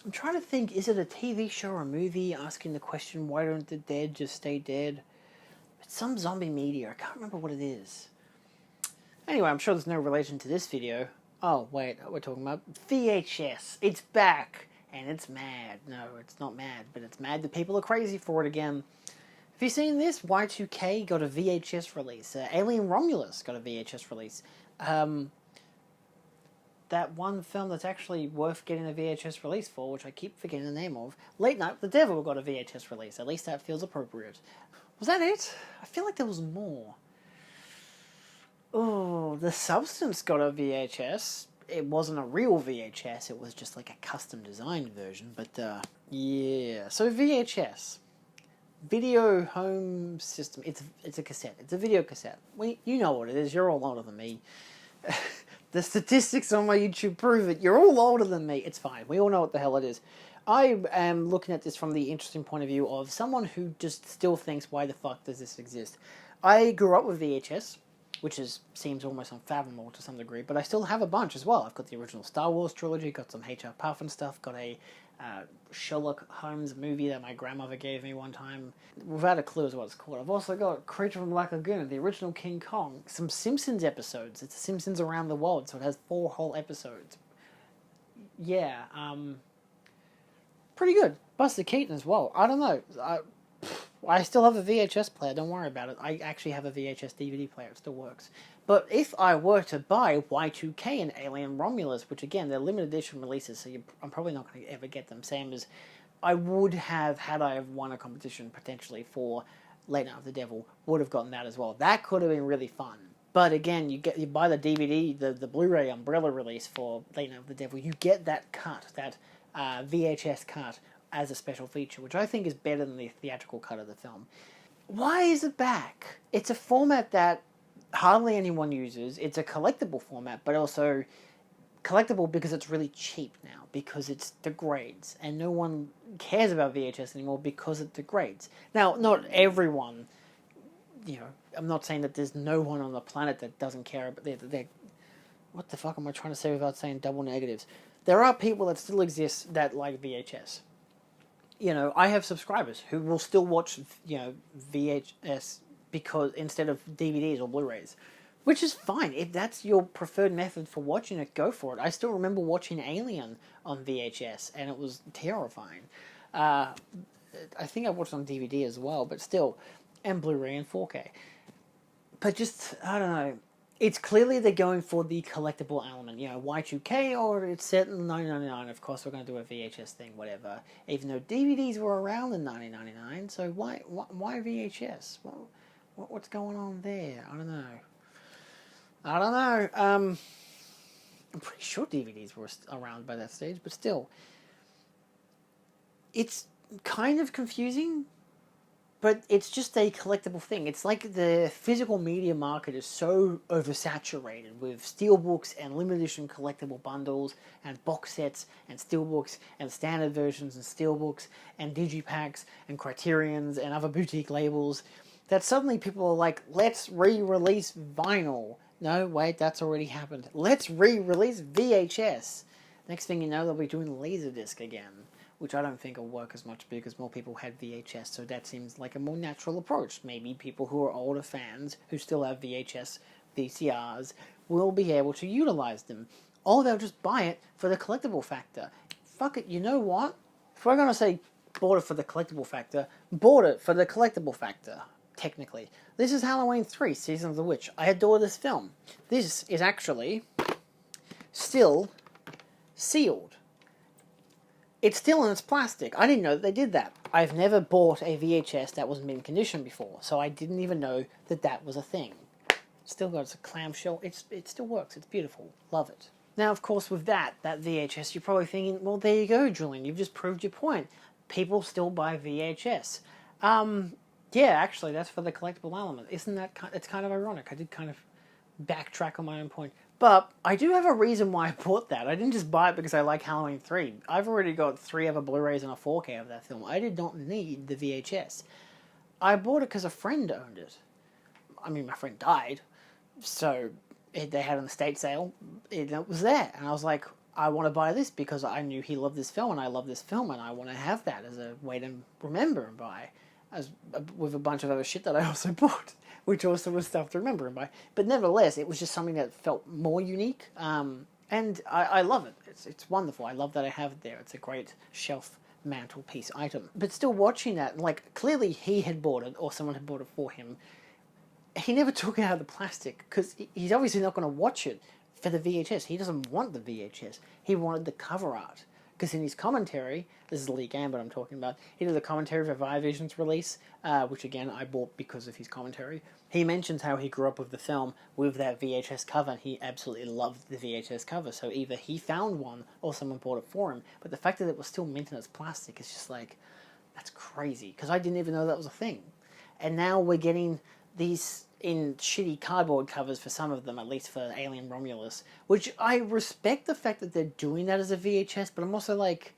I'm trying to think, is it a TV show or a movie asking the question, why don't the dead just stay dead? It's some zombie media. I can't remember what it is. Anyway, I'm sure there's no relation to this video. Oh, wait, we're talking about VHS. It's back, and it's mad. No, it's not mad, but it's mad that people are crazy for it again. Have you seen this? Y2K got a VHS release. Alien Romulus got a VHS release. That one film that's actually worth getting a VHS release for, which I keep forgetting the name of, Late Night with the Devil got a VHS release. At least that feels appropriate. Was that it? I feel like there was more. Oh, The Substance got a VHS. It wasn't a real VHS, it was just like a custom designed version, but yeah. So VHS. Video home system. It's a cassette. It's a video cassette. You know what it is. You're all older than me. The statistics on my YouTube prove it. You're all older than me. It's fine. We all know what the hell it is. I am looking at this from the interesting point of view of someone who just still thinks, why the fuck does this exist? I grew up with VHS, which seems almost unfathomable to some degree, but I still have a bunch as well. I've got the original Star Wars trilogy, got some H.R. Puffin stuff, got a Sherlock Holmes movie that my grandmother gave me one time, without a clue as what it's called. I've also got Creature from Black Lagoon, the original King Kong, some Simpsons episodes. It's Simpsons Around the World, so it has 4 whole episodes. Yeah, pretty good. Buster Keaton as well. I don't know. I still have a VHS player, don't worry about it. I actually have a VHS DVD player, it still works. But if I were to buy Y2K and Alien Romulus, which again, they're limited edition releases, so I'm probably not going to ever get them, same as I would have had I have won a competition potentially for Late Night of the Devil, would have gotten that as well. That could have been really fun. But again, you buy the DVD, the Blu-ray umbrella release for Late Night of the Devil, you get that cut, that VHS cut, as a special feature, which I think is better than the theatrical cut of the film. Why is it back? It's a format that hardly anyone uses. It's a collectible format, but also collectible because it's really cheap now, because it degrades, and no one cares about VHS anymore because it degrades. Now, not everyone, I'm not saying that there's no one on the planet that doesn't care, but they're what the fuck am I trying to say without saying double negatives? There are people that still exist that like VHS. I have subscribers who will still watch, VHS because instead of DVDs or Blu-rays, which is fine. If that's your preferred method for watching it, go for it. I still remember watching Alien on VHS, and it was terrifying. I think I watched it on DVD as well, but still, and Blu-ray and 4K. But just, I don't know. It's clearly they're going for the collectible element, Y2K, or it's set in 1999. Of course, we're going to do a VHS thing, whatever. Even though DVDs were around in 1999, so why VHS? What's going on there? I don't know. I'm pretty sure DVDs were around by that stage, but still, it's kind of confusing. But it's just a collectible thing. It's like the physical media market is so oversaturated with steelbooks and limited edition collectible bundles and box sets and steelbooks and standard versions and steelbooks and digipacks and Criterions and other boutique labels that suddenly people are like, let's re-release vinyl. No, wait, that's already happened. Let's re-release VHS. Next thing you know, they'll be doing Laserdisc again, which I don't think will work as much because more people had VHS, so that seems like a more natural approach. Maybe people who are older fans who still have VHS, VCRs, will be able to utilize them. Or they'll just buy it for the collectible factor. Fuck it, you know what? If we're going to say bought it for the collectible factor, bought it for the collectible factor, technically. This is Halloween 3, Season of the Witch. I adore this film. This is actually still sealed. It's still in its plastic. I didn't know that they did that. I've never bought a VHS that was mint condition before, so I didn't even know that that was a thing. Still got its clamshell. It still works. It's beautiful. Love it. Now, of course, with that VHS, you're probably thinking, well, there you go, Julian. You've just proved your point. People still buy VHS. Yeah, actually, that's for the collectible element. Isn't that it's kind of ironic? I did kind of backtrack on my own point. But I do have a reason why I bought that. I didn't just buy it because I like Halloween 3. I've already got 3 other Blu-rays and a 4K of that film. I did not need the VHS. I bought it because a friend owned it. I mean, my friend died, so they had an estate sale. It was there, and I was like, I want to buy this because I knew he loved this film and I love this film and I want to have that as a way to remember and buy, as with a bunch of other shit that I also bought, which also was stuff to remember and buy. But nevertheless, it was just something that felt more unique, and I love it. It's wonderful. I love that I have it there. It's a great shelf mantelpiece item. But still watching that, like, clearly he had bought it or someone had bought it for him. He never took it out of the plastic because he's obviously not going to watch it for the VHS. He doesn't want the VHS. He wanted the cover art. Because in his commentary, this is Lee Gambit I'm talking about, he did a commentary for Vivision's release, which again I bought because of his commentary. He mentions how he grew up with the film with that VHS cover, and he absolutely loved the VHS cover, so either he found one or someone bought it for him. But the fact that it was still mint in its plastic is just like, that's crazy, because I didn't even know that was a thing. And now we're getting these in shitty cardboard covers for some of them, at least for Alien Romulus, which I respect the fact that they're doing that as a VHS, but I'm also like,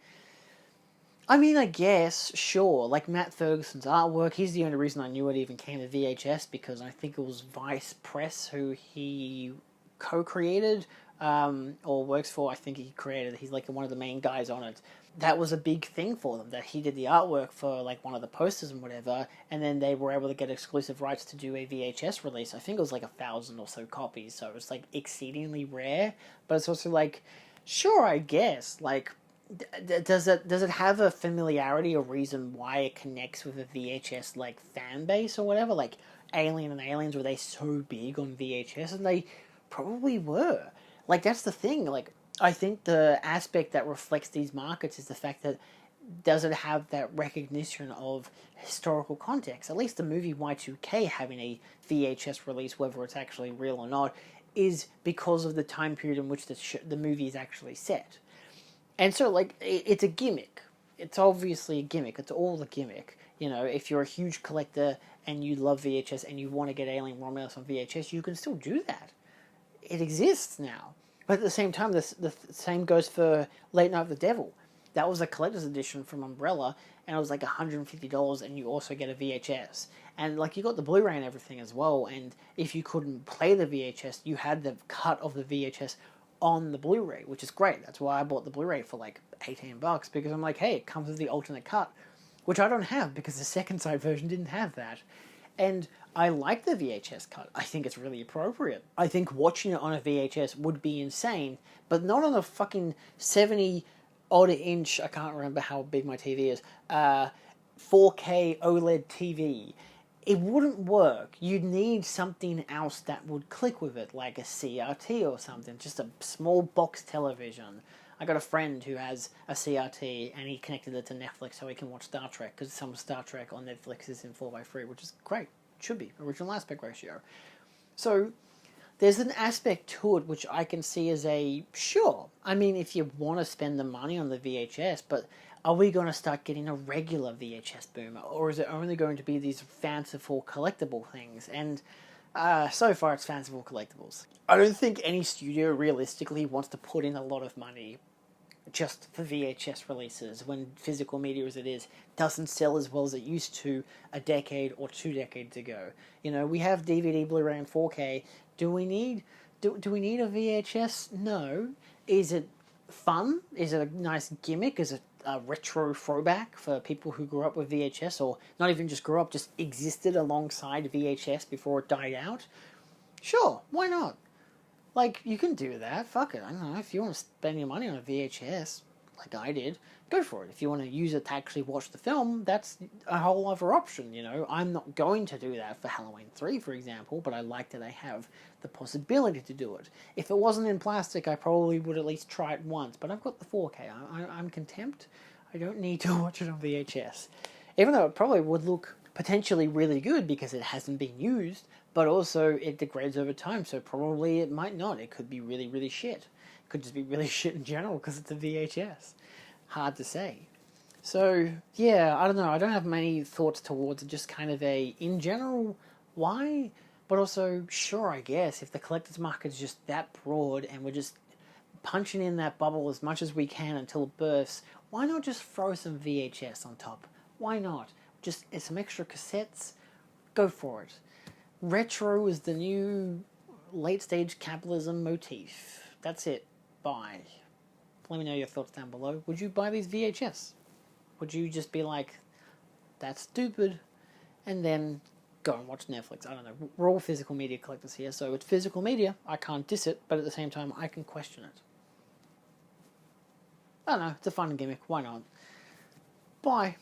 I mean, I guess, sure, like Matt Ferguson's artwork, he's the only reason I knew it even came to VHS, because I think it was Vice Press who he co-created, or works for. I think he created, he's like one of the main guys on it. That was a big thing for them, that he did the artwork for like one of the posters and whatever, and then they were able to get exclusive rights to do a VHS release. I think it was like 1,000 or so copies, so it was like exceedingly rare, but it's also like, sure, I guess, like, does it have a familiarity or reason why it connects with a VHS like fan base or whatever? Like Alien and Aliens, were they so big on VHS? And they probably were. Like, that's the thing, like, I think the aspect that reflects these markets is the fact that does it have that recognition of historical context? At least the movie Y2K having a VHS release, whether it's actually real or not, is because of the time period in which the movie is actually set. And so, like, it's a gimmick. It's obviously a gimmick. It's all a gimmick. You know, if you're a huge collector and you love VHS and you want to get Alien Romulus on VHS, you can still do that. It exists now. But at the same time, the same goes for Late Night with the Devil. That was a collector's edition from Umbrella, and it was like $150, and you also get a VHS. And like, you got the Blu-ray and everything as well, and if you couldn't play the VHS, you had the cut of the VHS on the Blu-ray, which is great. That's why I bought the Blu-ray for like $18, because I'm like, hey, it comes with the alternate cut, which I don't have because the second side version didn't have that. And I like the VHS cut. I think it's really appropriate. I think watching it on a VHS would be insane, but not on a fucking 70-odd inch, I can't remember how big my TV is, 4K OLED TV. It wouldn't work. You'd need something else that would click with it, like a CRT or something, just a small box television. I got a friend who has a CRT, and he connected it to Netflix so he can watch Star Trek, because some Star Trek on Netflix is in 4:3, which is great. It should be. Original aspect ratio. So, there's an aspect to it which I can see as a, sure, I mean, if you want to spend the money on the VHS, but are we going to start getting a regular VHS boom, or is it only going to be these fanciful collectible things? And so far it's fanciful collectibles. I don't think any studio realistically wants to put in a lot of money just for VHS releases, when physical media as it is doesn't sell as well as it used to a decade or 2 decades ago. You know, we have DVD, Blu-ray, and 4K. Do we need a VHS? No. Is it fun? Is it a nice gimmick? Is it a retro throwback for people who grew up with VHS, or not even just grew up, just existed alongside VHS before it died out? Sure, why not? Like, you can do that. Fuck it. I don't know. If you want to spend your money on a VHS, like I did, go for it. If you want to use it to actually watch the film, that's a whole other option, you know. I'm not going to do that for Halloween 3, for example, but I like that I have the possibility to do it. If it wasn't in plastic, I probably would at least try it once, but I've got the 4K. I'm content. I don't need to watch it on VHS. Even though it probably would look potentially really good because it hasn't been used, but also it degrades over time, so probably it might not. It could be really, really shit. It could just be really shit in general because it's a VHS. Hard to say. So, yeah, I don't know. I don't have many thoughts towards it, just kind of a, in general, why? But also, sure, I guess, if the collector's market's just that broad and we're just punching in that bubble as much as we can until it bursts, why not just throw some VHS on top? Why not? Just some extra cassettes? Go for it. Retro is the new late-stage capitalism motif. That's it. Bye. Let me know your thoughts down below. Would you buy these VHS? Would you just be like, that's stupid, and then go and watch Netflix? I don't know. We're all physical media collectors here, so it's physical media. I can't diss it, but at the same time, I can question it. I don't know. It's a fun gimmick. Why not? Bye.